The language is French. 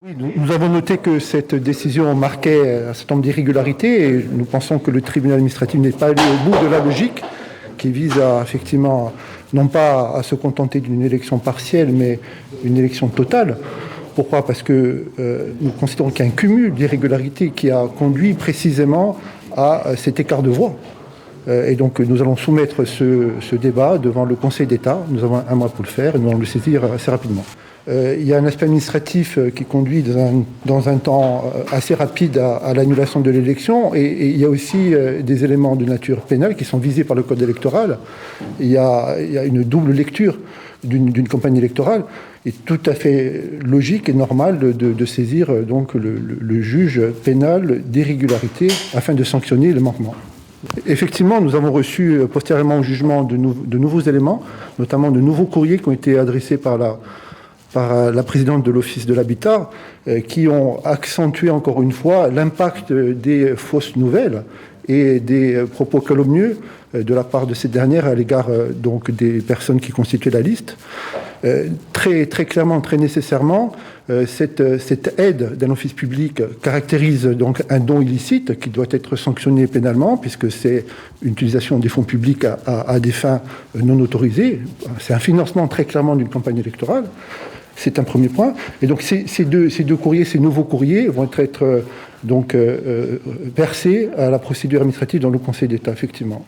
Oui, nous avons noté que cette décision marquait un certain nombre d'irrégularités et nous pensons que le tribunal administratif n'est pas allé au bout de la logique qui vise à, effectivement, non pas à se contenter d'une élection partielle, mais une élection totale. Pourquoi ? Parce que nous considérons qu'il y a un cumul d'irrégularités qui a conduit précisément à cet écart de voix. Et donc nous allons soumettre ce débat devant le Conseil d'État. Nous avons un mois pour le faire et nous allons le saisir assez rapidement. Il y a un aspect administratif qui conduit dans un temps assez rapide à l'annulation de l'élection et il y a aussi des éléments de nature pénale qui sont visés par le code électoral. Il y a une double lecture d'une campagne électorale. Il est tout à fait logique et normal de saisir donc le juge pénal d'irrégularité afin de sanctionner le manquement. Effectivement, nous avons reçu postérieurement au jugement de nouveaux éléments, notamment de nouveaux courriers qui ont été adressés par la présidente de l'Office de l'Habitat, qui ont accentué encore une fois l'impact des fausses nouvelles et des propos calomnieux de la part de cette dernière à l'égard donc des personnes qui constituaient la liste. Très clairement, très nécessairement, cette aide d'un office public caractérise donc un don illicite qui doit être sanctionné pénalement puisque c'est une utilisation des fonds publics à des fins non autorisées. C'est un financement très clairement d'une campagne électorale. C'est un premier point. Et donc ces deux courriers, ces nouveaux courriers vont être versés à la procédure administrative dans le Conseil d'État, effectivement.